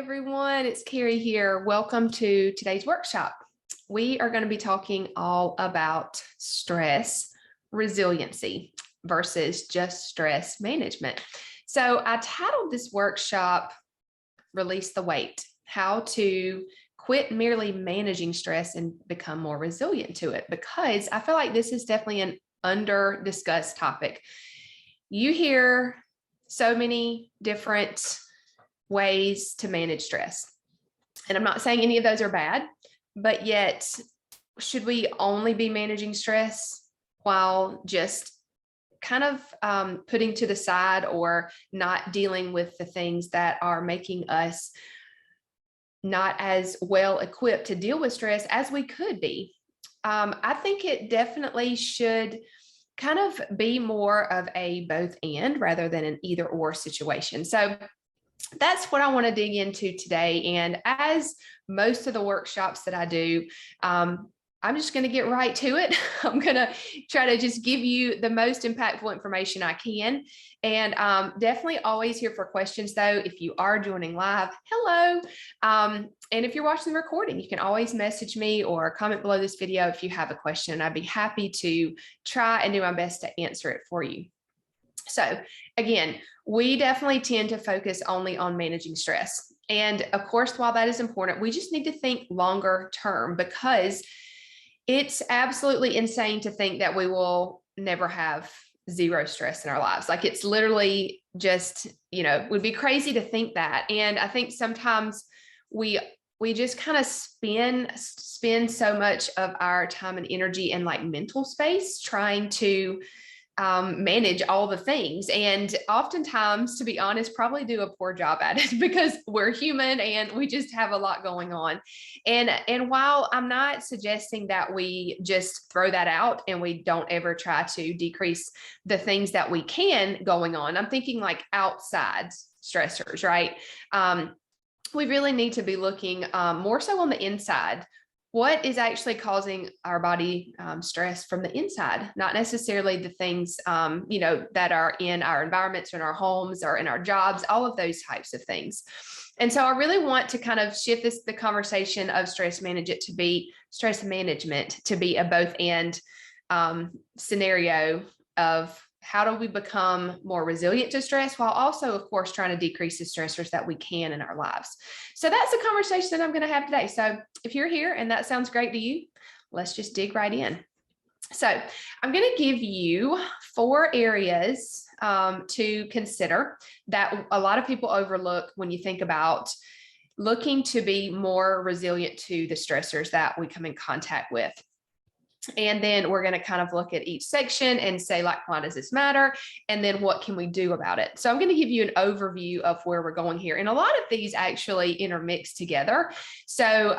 everyone, it's Kari here. Welcome to today's workshop. We are going to be talking all about stress resiliency versus just stress management. So I titled this workshop, Release the Weight, how to quit merely managing stress and become more resilient to it, because I feel like this is definitely an under discussed topic. You hear so many different ways to manage stress. And I'm not saying any of those are bad, but yet should we only be managing stress while just kind of putting to the side or not dealing with the things that are making us not as well equipped to deal with stress as we could be? I think it definitely should kind of be more of a both and rather than an either or situation. So that's what I want to dig into today. And as most of the workshops that I do, I'm just going to get right to it. I'm going to try to just give you the most impactful information I can. And definitely always here for questions, though. If you are joining live, hello. And if you're watching the recording, you can always message me or comment below this video if you have a question. I'd be happy to try and do my best to answer it for you. So again, we definitely tend to focus only on managing stress. And of course, while that is important, we just need to think longer term, because it's absolutely insane to think that we will never have zero stress in our lives. Like, it's literally just, would be crazy to think that. And I think sometimes we just kind of spend so much of our time and energy in like mental space trying to manage all the things. And oftentimes, to be honest, probably do a poor job at it because we're human and we just have a lot going on. And while I'm not suggesting that we just throw that out and we don't ever try to decrease the things that we can going on, I'm thinking like outside stressors, right? We really need to be looking more so on the inside. What is actually causing our body stress from the inside, not necessarily the things, that are in our environments or in our homes or in our jobs, all of those types of things. And so I really want to kind of shift the conversation of stress management to be a both and scenario of how do we become more resilient to stress while also, of course, trying to decrease the stressors that we can in our lives. So that's the conversation that I'm going to have today. So if you're here and that sounds great to you, let's just dig right in. So I'm going to give you 4 areas to consider that a lot of people overlook when you think about looking to be more resilient to the stressors that we come in contact with. And then we're going to kind of look at each section and say, like, why does this matter? And then what can we do about it? So I'm going to give you an overview of where we're going here. And a lot of these actually intermix together. So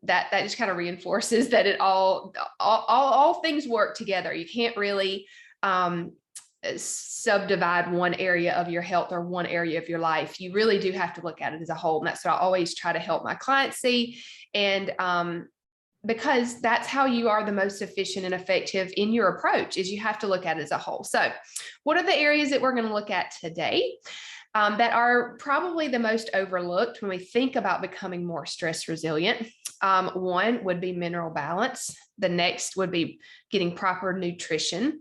that just kind of reinforces that all things work together. You can't really subdivide one area of your health or one area of your life. You really do have to look at it as a whole. And that's what I always try to help my clients see. And because that's how you are the most efficient and effective in your approach, is you have to look at it as a whole. So what are the areas that we're going to look at today that are probably the most overlooked when we think about becoming more stress resilient? One would be mineral balance. The next would be getting proper nutrition.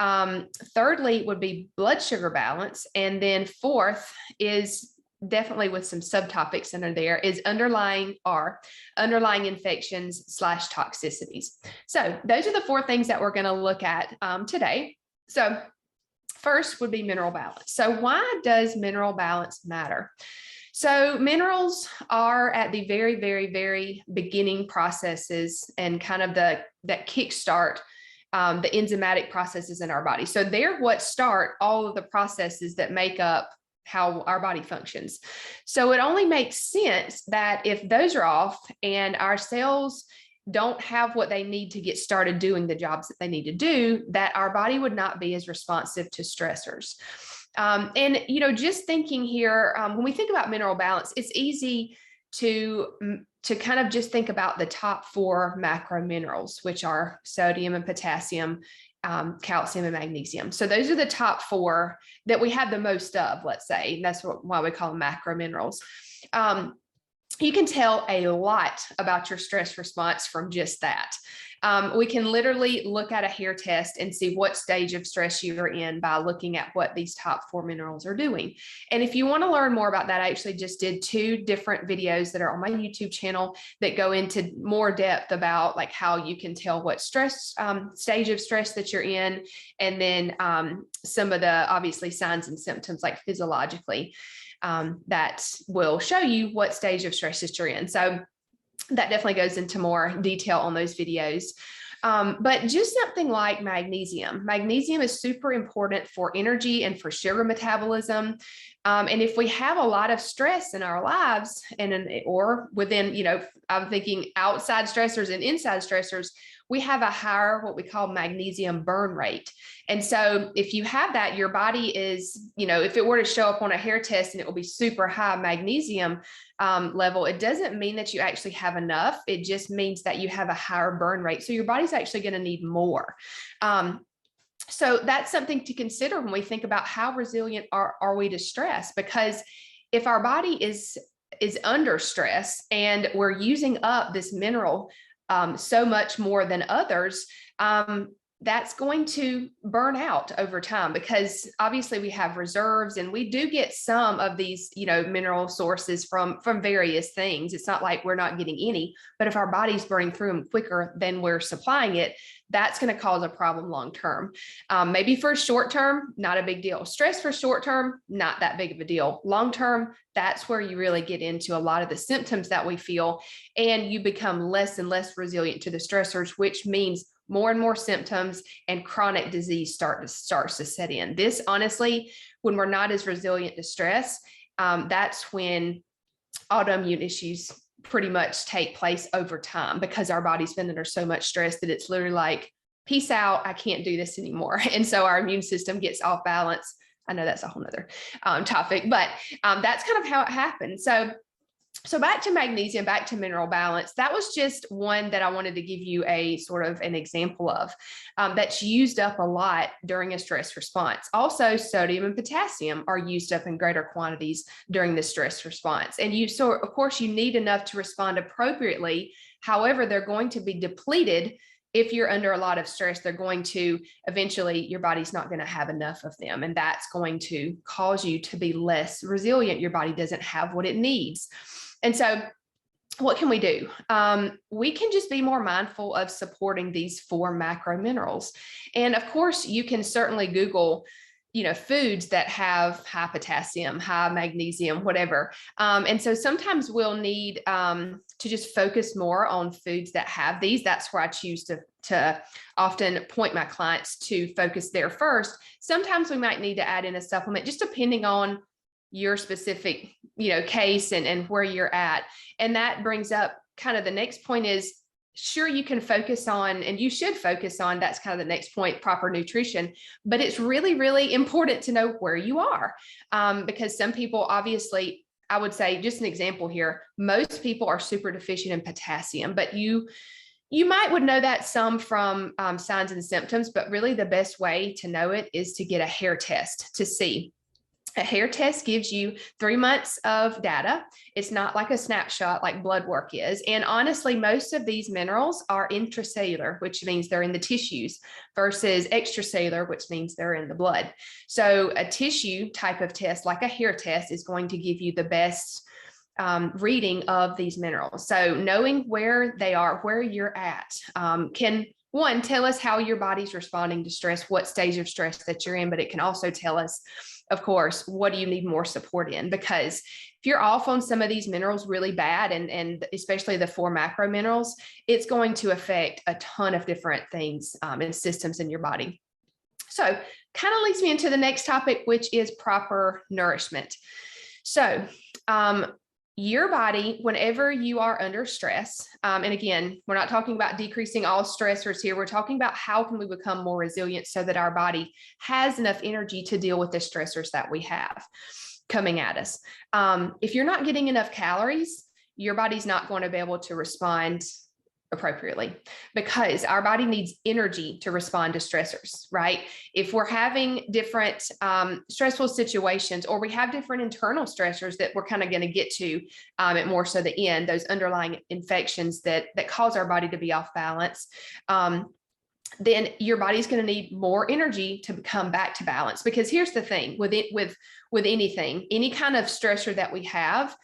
Thirdly would be blood sugar balance. And then fourth is definitely with some subtopics under there is underlying infections / toxicities. So those are the 4 things that we're going to look at today. So first would be mineral balance. So why does mineral balance matter? So minerals are at the very, very, very beginning processes and kind of that kickstart the enzymatic processes in our body. So they're what start all of the processes that make up how our body functions. So it only makes sense that if those are off and our cells don't have what they need to get started doing the jobs that they need to do, that our body would not be as responsive to stressors. And, just thinking here, when we think about mineral balance, it's easy to kind of just think about the top 4 macro minerals, which are sodium and potassium calcium and magnesium. So those are the top four that we have the most of, let's say. And that's why we call them macro minerals. You can tell a lot about your stress response from just that. We can literally look at a hair test and see what stage of stress you're in by looking at what these top four minerals are doing. And if you want to learn more about that, I actually just did 2 different videos that are on my YouTube channel that go into more depth about like how you can tell what stress stage of stress that you're in, and then some of the obviously signs and symptoms like physiologically that will show you what stage of stress that you're in. So that definitely goes into more detail on those videos. But just something like magnesium. Magnesium is super important for energy and for sugar metabolism. And if we have a lot of stress in our lives or within, I'm thinking outside stressors and inside stressors, we have a higher, what we call magnesium burn rate. And so if you have that, your body is, if it were to show up on a hair test and it will be super high magnesium level, it doesn't mean that you actually have enough. It just means that you have a higher burn rate. So your body's actually going to need more. So that's something to consider when we think about how resilient are we to stress, because if our body is under stress and we're using up this mineral so much more than others, that's going to burn out over time, because obviously we have reserves and we do get some of these, mineral sources from various things. It's not like we're not getting any, but if our body's burning through them quicker than we're supplying it, that's going to cause a problem long term. Maybe for short term, not a big deal. Stress for short term, not that big of a deal. Long term, that's where you really get into a lot of the symptoms that we feel, and you become less and less resilient to the stressors, which means more and more symptoms and chronic disease starts to set in. This, honestly, when we're not as resilient to stress, that's when autoimmune issues pretty much take place over time, because our body's been under so much stress that it's literally like, peace out, I can't do this anymore. And so our immune system gets off balance. I know that's a whole nother topic, but that's kind of how it happens. So back to magnesium, back to mineral balance. That was just one that I wanted to give you a sort of an example of that's used up a lot during a stress response. Also, sodium and potassium are used up in greater quantities during the stress response. And of course, you need enough to respond appropriately. However, they're going to be depleted. If you're under a lot of stress, they're going to eventually, your body's not going to have enough of them. And that's going to cause you to be less resilient. Your body doesn't have what it needs. And so what can we do? We can just be more mindful of supporting these 4 macro minerals. And of course, you can certainly Google, foods that have high potassium, high magnesium, whatever. And so sometimes we'll need to just focus more on foods that have these. That's where I choose to often point my clients to focus there first. Sometimes we might need to add in a supplement, just depending on your specific, case and where you're at. And that brings up kind of the next point is, sure, you can focus on, and you should focus on, that's kind of the next point, proper nutrition, but it's really, really important to know where you are. Because some people, obviously, I would say, just an example here, most people are super deficient in potassium, but you would know that some from signs and symptoms, but really the best way to know it is to get a hair test to see. A hair test gives you 3 months of data. It's not like a snapshot like blood work is. And honestly, most of these minerals are intracellular, which means they're in the tissues, versus extracellular, which means they're in the blood. So a tissue type of test, like a hair test, is going to give you the best reading of these minerals. So knowing where they are, where you're at, can one, tell us how your body's responding to stress, what stage of stress that you're in, but it can also tell us, of course, what do you need more support in? Because if you're off on some of these minerals really bad, and especially the 4 macro minerals, it's going to affect a ton of different things and systems in your body. So kind of leads me into the next topic, which is proper nourishment. So your body, whenever you are under stress, and again, we're not talking about decreasing all stressors here. We're talking about how can we become more resilient so that our body has enough energy to deal with the stressors that we have coming at us. If you're not getting enough calories, your body's not going to be able to respond appropriately, because our body needs energy to respond to stressors, right? If we're having different stressful situations, or we have different internal stressors that we're kind of going to get to at more so the end, those underlying infections that cause our body to be off balance, then your body's going to need more energy to come back to balance. Because here's the thing with anything, any kind of stressor that we have,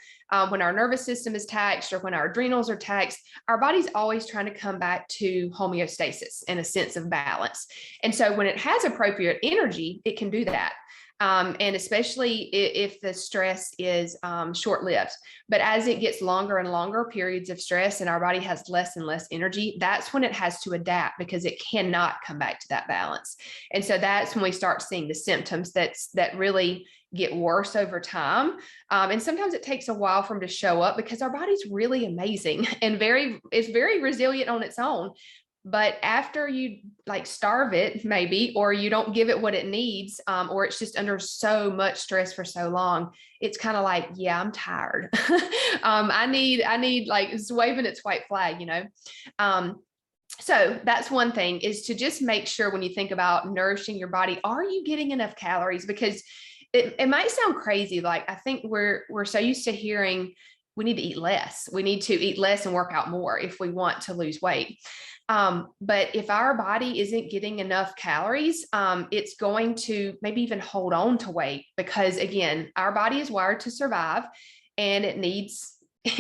when our nervous system is taxed or when our adrenals are taxed, our body's always trying to come back to homeostasis and a sense of balance. And so when it has appropriate energy, it can do that. And especially if the stress is short-lived. But as it gets longer and longer periods of stress and our body has less and less energy, that's when it has to adapt, because it cannot come back to that balance. And so that's when we start seeing the symptoms that really get worse over time. And sometimes it takes a while for them to show up, because our body's really amazing and it's very resilient on its own. But after you like starve it, maybe, or you don't give it what it needs, or it's just under so much stress for so long, it's kind of like, yeah, I'm tired. I need like, it's waving its white flag, you know? So that's one thing, is to just make sure when you think about nourishing your body, are you getting enough calories? Because it might sound crazy. Like, I think we're so used to hearing we need to eat less. We need to eat less and work out more if we want to lose weight. But if our body isn't getting enough calories, it's going to maybe even hold on to weight, because again, our body is wired to survive and it needs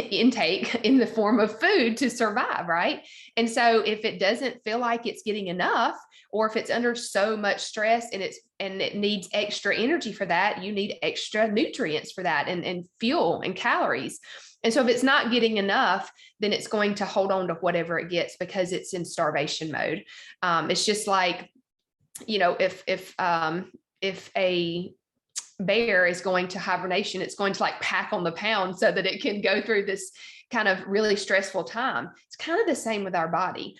intake in the form of food to survive, right? And so if it doesn't feel like it's getting enough, or if it's under so much stress and it needs extra energy for that, you need extra nutrients for that, and fuel and calories. And so if it's not getting enough, then it's going to hold on to whatever it gets, because it's in starvation mode. It's just like, you know, if a bear is going to hibernation, it's going to like pack on the pound so that it can go through this kind of really stressful time. It's kind of the same with our body.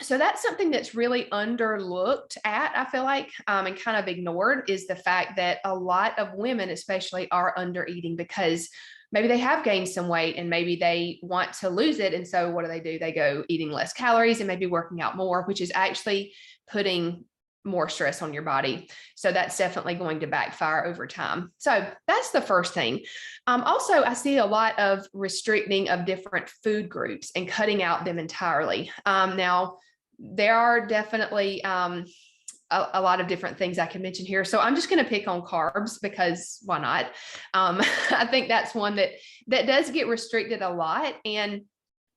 So that's something that's really underlooked at, I feel like, and kind of ignored, is the fact that a lot of women especially are under eating, because maybe they have gained some weight and maybe they want to lose it. And so what do? They go eating less calories and maybe working out more, which is actually putting more stress on your body. So that's definitely going to backfire over time. So that's the first thing. Also, I see a lot of restricting of different food groups and cutting out them entirely. Now, there are definitely a lot of different things I can mention here. So I'm just going to pick on carbs, because why not? I think that's one that does get restricted a lot. And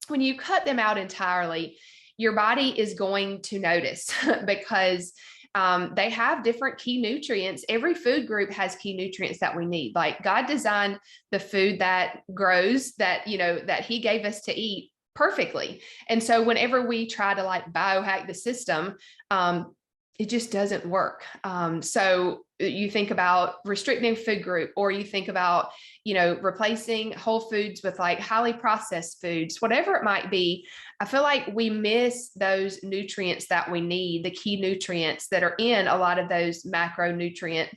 when you cut them out entirely, your body is going to notice, because they have different key nutrients. Every food group has key nutrients that we need. Like, God designed the food that grows, that, you know, that He gave us to eat perfectly. And so whenever we try to like biohack the system, it just doesn't work. So you think about restricting food group, or you think about, you know, replacing whole foods with like highly processed foods, whatever it might be. I feel like we miss those nutrients that we need, the key nutrients that are in a lot of those macronutrient,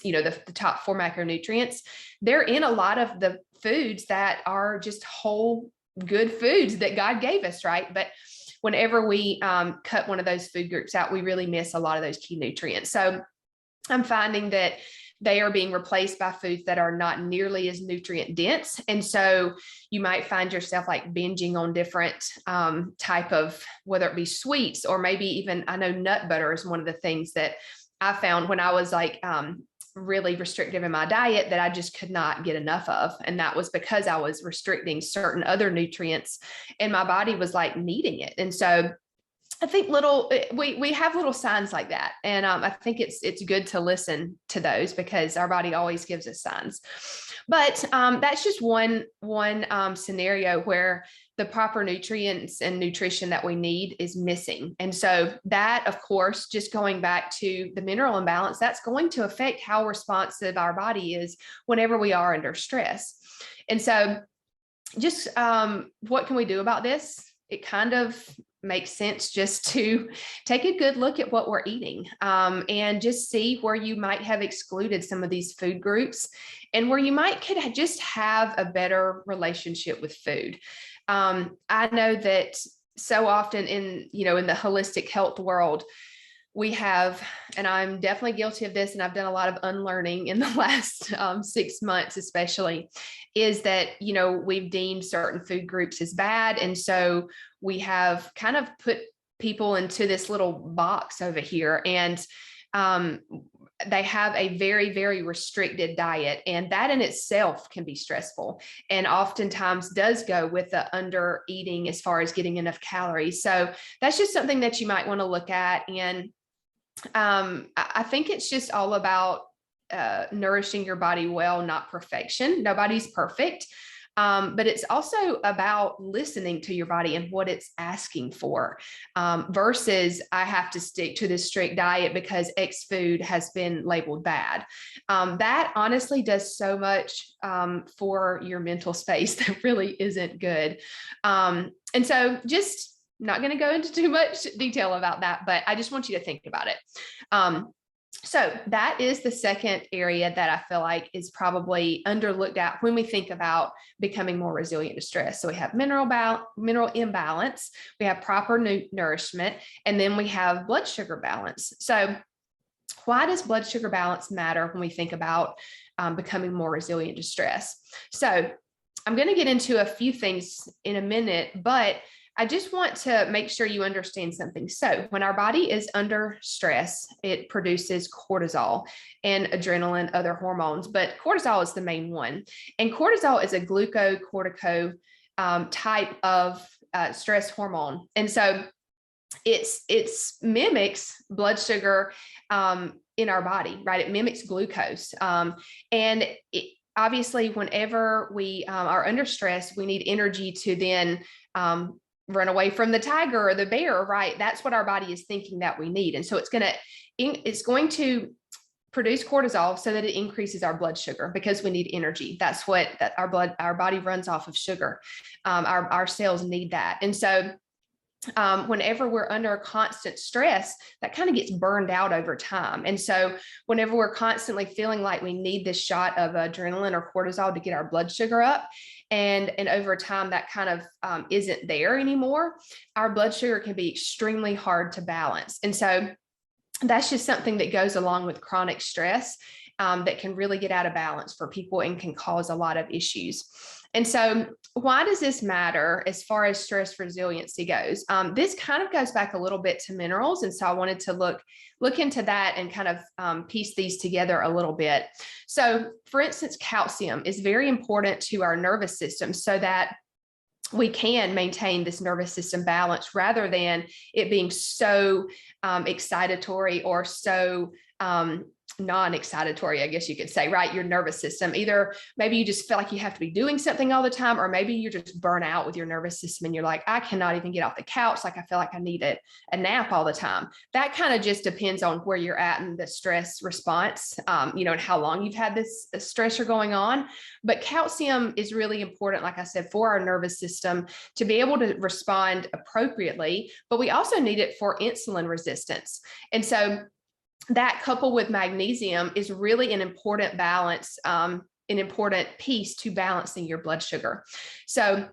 you know, the top 4 macronutrients. They're in a lot of the foods that are just whole good foods that God gave us, right? But whenever we cut one of those food groups out, we really miss a lot of those key nutrients. So I'm finding that they are being replaced by foods that are not nearly as nutrient dense. And so you might find yourself like binging on different type of, whether it be sweets, or maybe even, I know nut butter is one of the things that I found when I was like really restrictive in my diet, that I just could not get enough of. And that was because I was restricting certain other nutrients and my body was like needing it. And so I think we have little signs like that. And I think it's good to listen to those, because our body always gives us signs. But that's just one scenario where the proper nutrients and nutrition that we need is missing. And so that, of course, just going back to the mineral imbalance, that's going to affect how responsive our body is whenever we are under stress. And so just what can we do about this? It kind of makes sense just to take a good look at what we're eating, and just see where you might have excluded some of these food groups, and where you could just have a better relationship with food. I know that so often in the holistic health world, we have, and I'm definitely guilty of this, and I've done a lot of unlearning in the last 6 months, especially, is that, we've deemed certain food groups as bad. And so we have kind of put people into this little box over here, and they have a very, very restricted diet, and that in itself can be stressful, and oftentimes does go with the under eating as far as getting enough calories. So that's just something that you might want to look at. And I think it's just all about nourishing your body well, not perfection. Nobody's perfect. But it's also about listening to your body and what it's asking for, versus I have to stick to this strict diet because X food has been labeled bad. That honestly does so much for your mental space that really isn't good. And so just not going to go into too much detail about that, but I just want you to think about it. So that is the second area that I feel like is probably underlooked at when we think about becoming more resilient to stress. So we have mineral imbalance, we have proper nourishment, and then we have blood sugar balance. So why does blood sugar balance matter when we think about becoming more resilient to stress? So I'm going to get into a few things in a minute, but I just want to make sure you understand something. So when our body is under stress, it produces cortisol and adrenaline, other hormones, but cortisol is the main one. And cortisol is a glucocorticoid type of stress hormone. And so it mimics blood sugar in our body, right? It mimics glucose. And obviously, whenever we are under stress, we need energy to then run away from the tiger or the bear, right? That's what our body is thinking that we need. And so it's going to produce cortisol so that it increases our blood sugar because we need energy. That's what our body runs off of sugar. Our cells need that. And so whenever we're under constant stress, that kind of gets burned out over time. And so whenever we're constantly feeling like we need this shot of adrenaline or cortisol to get our blood sugar up, and over time that kind of isn't there anymore, our blood sugar can be extremely hard to balance. And so that's just something that goes along with chronic stress that can really get out of balance for people and can cause a lot of issues. And so why does this matter as far as stress resiliency goes? This kind of goes back a little bit to minerals. And so I wanted to look into that and kind of piece these together a little bit. So for instance, calcium is very important to our nervous system so that we can maintain this nervous system balance rather than it being so excitatory or so non-excitatory, I guess you could say, right? Your nervous system, either maybe you just feel like you have to be doing something all the time, or maybe you're just burnt out with your nervous system and you're like, I cannot even get off the couch. Like I feel like I need a nap all the time. That kind of just depends on where you're at in the stress response, and how long you've had this stressor going on. But calcium is really important, like I said, for our nervous system to be able to respond appropriately, but we also need it for insulin resistance. And so that coupled with magnesium is really an important balance, an important piece to balancing your blood sugar. So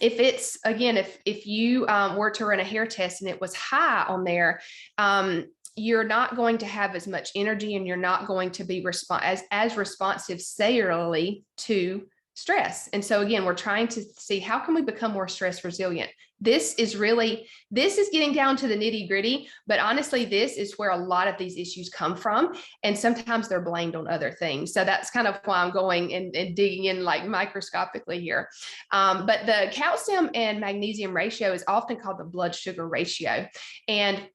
if you were to run a hair test and it was high on there, you're not going to have as much energy and you're not going to be as responsive cellularly to stress. And so again, we're trying to see how can we become more stress resilient. This is getting down to the nitty gritty, but honestly, this is where a lot of these issues come from. And sometimes they're blamed on other things. So that's kind of why I'm going and digging in like microscopically here. But the calcium and magnesium ratio is often called the blood sugar ratio. And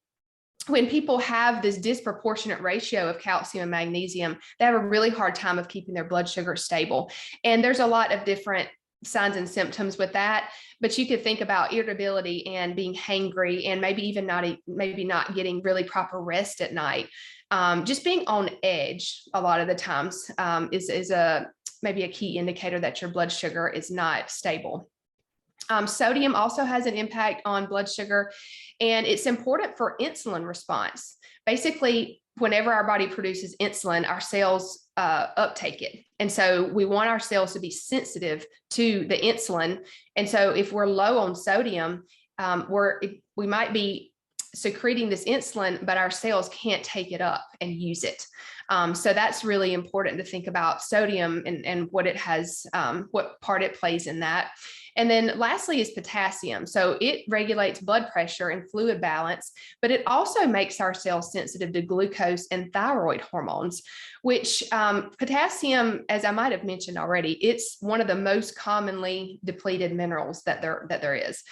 when people have this disproportionate ratio of calcium and magnesium, they have a really hard time of keeping their blood sugar stable. And there's a lot of different signs and symptoms with that, but you could think about irritability and being hangry and maybe even not getting really proper rest at night. Just being on edge a lot of the times is maybe a key indicator that your blood sugar is not stable. Sodium also has an impact on blood sugar, and it's important for insulin response. Basically, whenever our body produces insulin, our cells uptake it. And so we want our cells to be sensitive to the insulin. And so if we're low on sodium, we might be secreting this insulin, but our cells can't take it up and use it. So that's really important to think about sodium and what it has, what part it plays in that. And then lastly is potassium. So it regulates blood pressure and fluid balance, but it also makes our cells sensitive to glucose and thyroid hormones, which potassium, as I might have mentioned already, it's one of the most commonly depleted minerals that there is.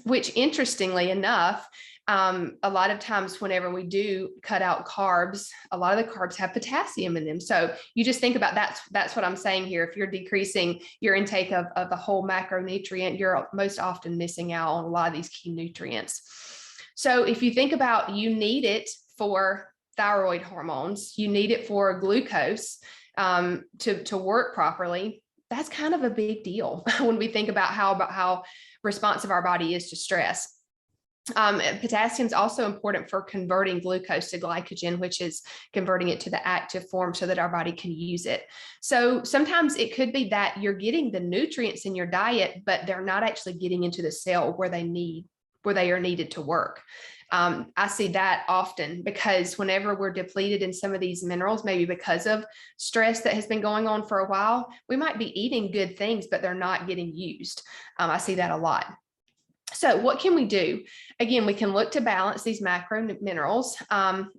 Which interestingly enough, a lot of times whenever we do cut out carbs, a lot of the carbs have potassium in them. So you just think about that's what I'm saying here. If you're decreasing your intake of the whole macronutrient, you're most often missing out on a lot of these key nutrients. So if you think about, you need it for thyroid hormones, you need it for glucose to work properly. That's kind of a big deal when we think about how responsive our body is to stress. Potassium is also important for converting glucose to glycogen, which is converting it to the active form so that our body can use it. So sometimes it could be that you're getting the nutrients in your diet, but they're not actually getting into the cell where they are needed to work. I see that often because whenever we're depleted in some of these minerals, maybe because of stress that has been going on for a while, we might be eating good things, but they're not getting used. I see that a lot. So what can we do? Again, we can look to balance these macro minerals,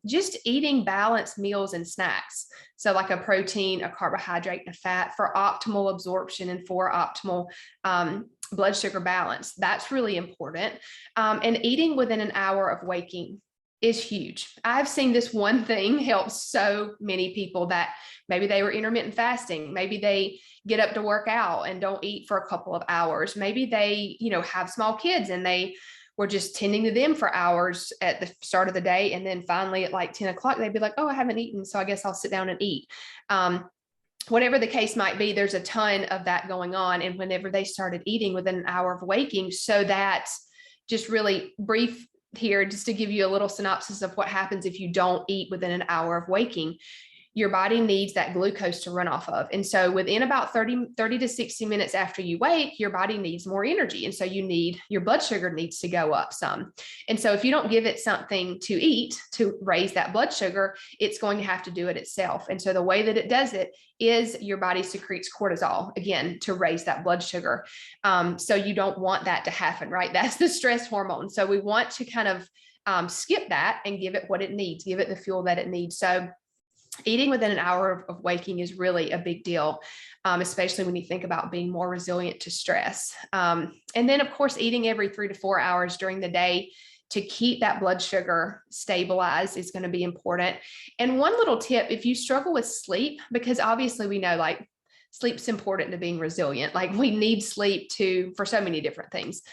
just eating balanced meals and snacks. So like a protein, a carbohydrate, and a fat for optimal absorption and for optimal blood sugar balance. That's really important. And eating within an hour of waking is huge. I've seen this one thing help so many people that maybe they were intermittent fasting. Maybe they get up to work out and don't eat for a couple of hours. Maybe they, have small kids and they were just tending to them for hours at the start of the day. And then finally at like 10 o'clock, they'd be like, oh, I haven't eaten, so I guess I'll sit down and eat. Whatever the case might be, there's a ton of that going on. And whenever they started eating within an hour of waking, so that just really brief here, just to give you a little synopsis of what happens if you don't eat within an hour of waking. Your body needs that glucose to run off of. And so within about 30 to 60 minutes after you wake, your body needs more energy. And so your blood sugar needs to go up some. And so if you don't give it something to eat to raise that blood sugar, it's going to have to do it itself. And so the way that it does it is your body secretes cortisol, again, to raise that blood sugar. So you don't want that to happen, right? That's the stress hormone. So we want to kind of skip that and give it what it needs, give it the fuel that it needs. So eating within an hour of waking is really a big deal, especially when you think about being more resilient to stress. And then, of course, eating every 3 to 4 hours during the day to keep that blood sugar stabilized is going to be important. And one little tip, if you struggle with sleep, because obviously we know like sleep's important to being resilient, like we need sleep for so many different things.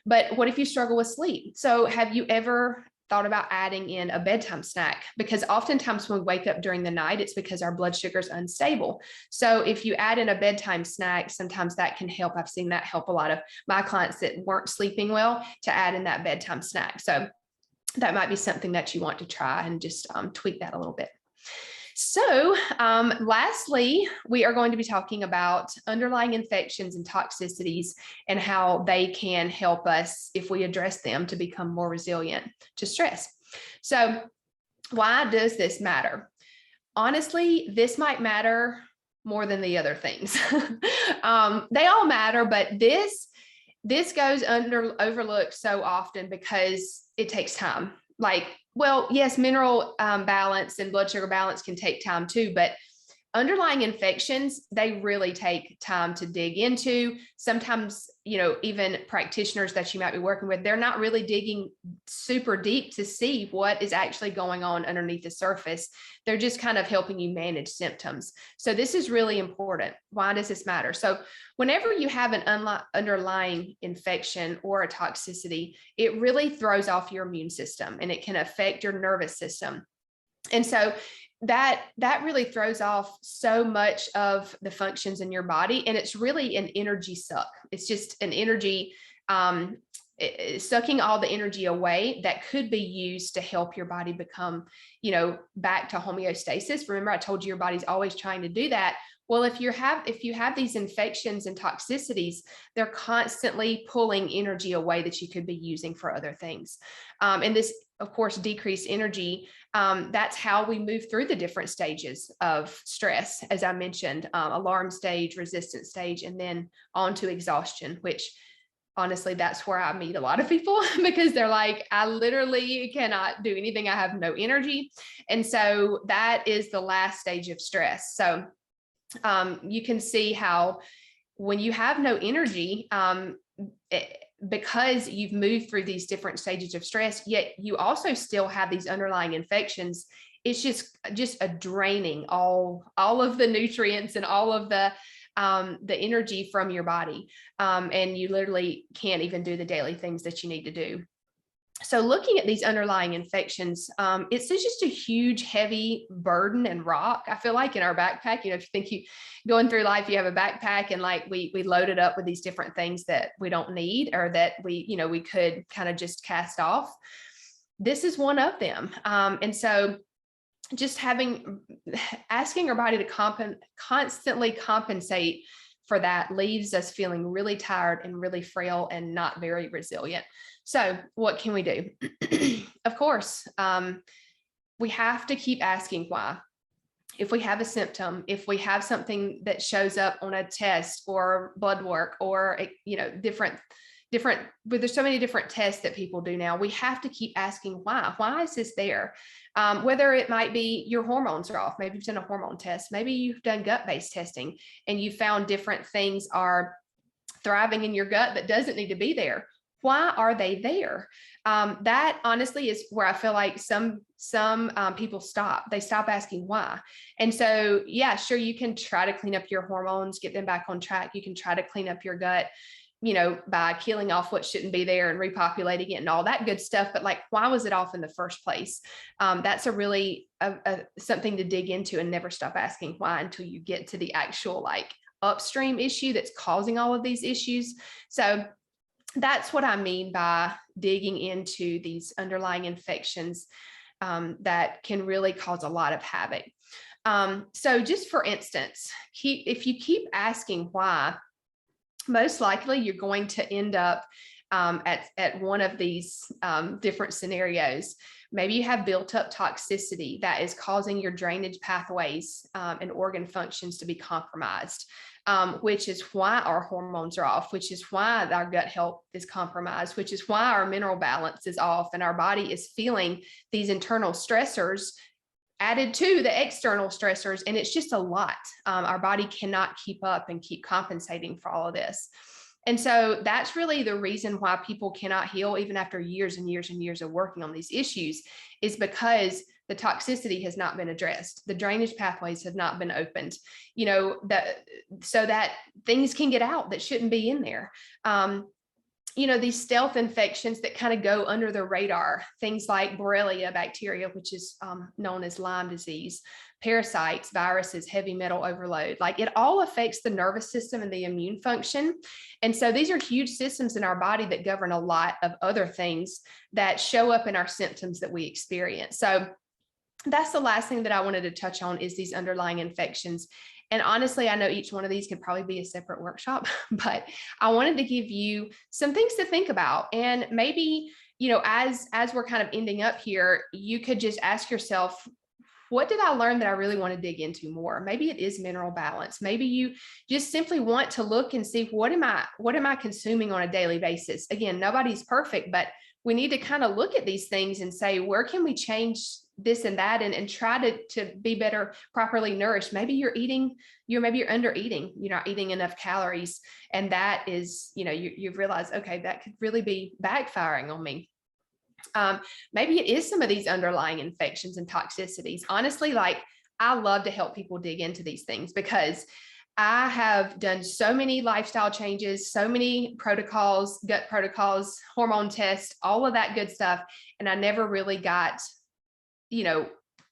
But what if you struggle with sleep? So have you ever thought about adding in a bedtime snack? Because oftentimes when we wake up during the night, it's because our blood sugar is unstable. So if you add in a bedtime snack, sometimes that can help. I've seen that help a lot of my clients that weren't sleeping well to add in that bedtime snack. So that might be something that you want to try and just tweak that a little bit. So lastly, we are going to be talking about underlying infections and toxicities and how they can help us, if we address them, to become more resilient to stress. So why does this matter? Honestly, this might matter more than the other things. They all matter, but this goes overlooked so often because it takes time. Well, yes, mineral balance and blood sugar balance can take time too, but underlying infections, they really take time to dig into. Sometimes, even practitioners that you might be working with, they're not really digging super deep to see what is actually going on underneath the surface. They're just kind of helping you manage symptoms. So this is really important. Why does this matter? So whenever you have an underlying infection or a toxicity, it really throws off your immune system and it can affect your nervous system. And so that really throws off so much of the functions in your body. And it's really an energy suck. It's just an energy sucking all the energy away that could be used to help your body become, back to homeostasis. Remember, I told you your body's always trying to do that. Well, if you have these infections and toxicities, they're constantly pulling energy away that you could be using for other things. And this, of course, decreased energy. That's how we move through the different stages of stress, as I mentioned, alarm stage, resistance stage, and then on to exhaustion, which honestly, that's where I meet a lot of people because they're like, I literally cannot do anything. I have no energy. And so that is the last stage of stress. So you can see how when you have no energy, because you've moved through these different stages of stress, yet you also still have these underlying infections, it's just a draining all of the nutrients and all of the energy from your body. And you literally can't even do the daily things that you need to do. So looking at these underlying infections, it's just a huge, heavy burden and rock, I feel like, in our backpack. If you think you going through life, you have a backpack and like we load it up with these different things that we don't need or that we could kind of just cast off. This is one of them. And so just asking our body to constantly compensate for that leaves us feeling really tired and really frail and not very resilient. So what can we do? Of course, we have to keep asking why. If we have a symptom, if we have something that shows up on a test or blood work or, different, but there's so many different tests that people do now. We have to keep asking why is this there? Whether it might be your hormones are off, maybe you've done a hormone test, maybe you've done gut-based testing and you found different things are thriving in your gut that doesn't need to be there. Why are they there? That honestly is where I feel like some people stop. They stop asking why. And so, yeah, sure, you can try to clean up your hormones, get them back on track. You can try to clean up your gut, by killing off what shouldn't be there and repopulating it and all that good stuff. But like, why was it off in the first place? That's a really something to dig into and never stop asking why until you get to the actual like upstream issue that's causing all of these issues. So that's what I mean by digging into these underlying infections that can really cause a lot of havoc. So just for instance, if you keep asking why, most likely you're going to end up at one of these different scenarios. Maybe you have built up toxicity that is causing your drainage pathways and organ functions to be compromised, which is why our hormones are off, which is why our gut health is compromised, which is why our mineral balance is off and our body is feeling these internal stressors added to the external stressors. And it's just a lot. Our body cannot keep up and keep compensating for all of this. And so that's really the reason why people cannot heal even after years and years and years of working on these issues, is because the toxicity has not been addressed. The drainage pathways have not been opened, so that things can get out that shouldn't be in there. These stealth infections that kind of go under the radar, things like Borrelia bacteria, which is known as Lyme disease, parasites, viruses, heavy metal overload, like it all affects the nervous system and the immune function. And so these are huge systems in our body that govern a lot of other things that show up in our symptoms that we experience. So that's the last thing that I wanted to touch on, is these underlying infections. And honestly, I know each one of these could probably be a separate workshop, but I wanted to give you some things to think about. And maybe, as we're kind of ending up here, you could just ask yourself, what did I learn that I really want to dig into more? Maybe it is mineral balance. Maybe you just simply want to look and see, what am I consuming on a daily basis? Again, nobody's perfect, but we need to kind of look at these things and say, where can we change this and that, and try to be better, properly nourished. Maybe you're under eating, you're not eating enough calories. And that is, you've realized, okay, that could really be backfiring on me. Maybe it is some of these underlying infections and toxicities. Honestly, like, I love to help people dig into these things because I have done so many lifestyle changes, so many protocols, gut protocols, hormone tests, all of that good stuff. And I never really got,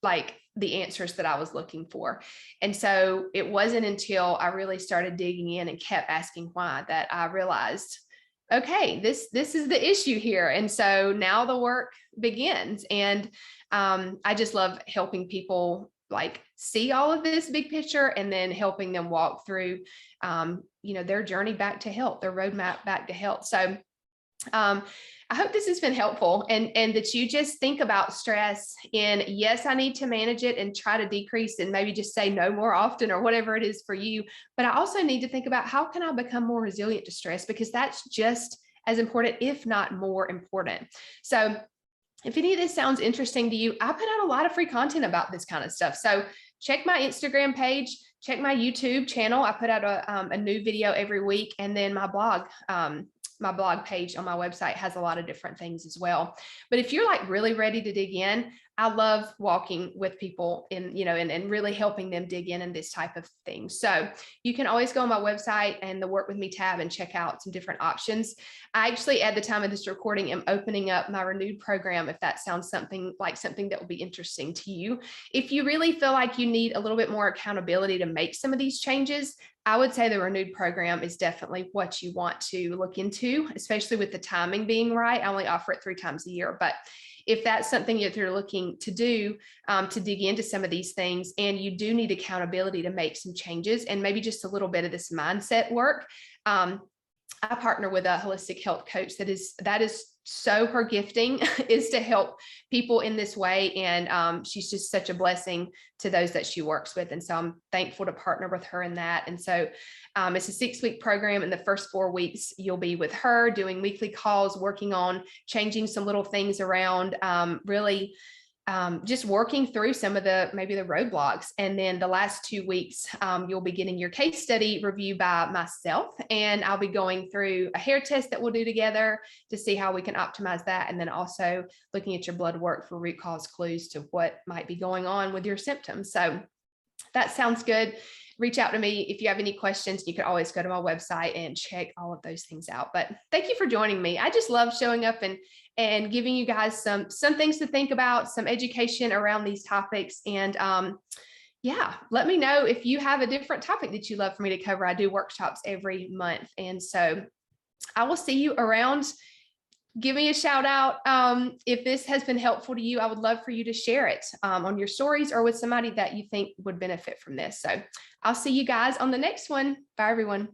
like the answers that I was looking for. And so it wasn't until I really started digging in and kept asking why that I realized okay, this is the issue here. And so now the work begins. And I just love helping people like see all of this big picture and then helping them walk through, their journey back to health, their roadmap back to health. So I hope this has been helpful and that you just think about stress in, yes, I need to manage it and try to decrease and maybe just say no more often or whatever it is for you. But I also need to think about how can I become more resilient to stress, because that's just as important, if not more important. So if any of this sounds interesting to you, I put out a lot of free content about this kind of stuff. So check my Instagram page, check my YouTube channel. I put out a new video every week, and then my blog. My blog page on my website has a lot of different things as well. But if you're like really ready to dig in, I love walking with people and really helping them dig in this type of thing. So you can always go on my website and the Work With Me tab and check out some different options. I actually, at the time of this recording, am opening up my renewed program, if that sounds something that will be interesting to you. If you really feel like you need a little bit more accountability to make some of these changes, I would say the renewed program is definitely what you want to look into, especially with the timing being right. I only offer it 3 times a year, but if that's something that you're looking to do, to dig into some of these things, and you do need accountability to make some changes and maybe just a little bit of this mindset work, I partner with a holistic health coach that is so her gifting is to help people in this way. And she's just such a blessing to those that she works with. And so I'm thankful to partner with her in that. And so it's a 6-week program. And the first 4 weeks, you'll be with her doing weekly calls, working on changing some little things around, really just working through some of maybe the roadblocks. And then the last 2 weeks, you'll be getting your case study review by myself, and I'll be going through a hair test that we'll do together to see how we can optimize that. And then also looking at your blood work for root cause clues to what might be going on with your symptoms. So that sounds good. Reach out to me if you have any questions. You can always go to my website and check all of those things out. But thank you for joining me. I just love showing up and giving you guys some things to think about, some education around these topics. And yeah, let me know if you have a different topic that you'd love for me to cover. I do workshops every month. And so I will see you around. Give me a shout out. If this has been helpful to you, I would love for you to share it on your stories or with somebody that you think would benefit from this. So I'll see you guys on the next one. Bye, everyone.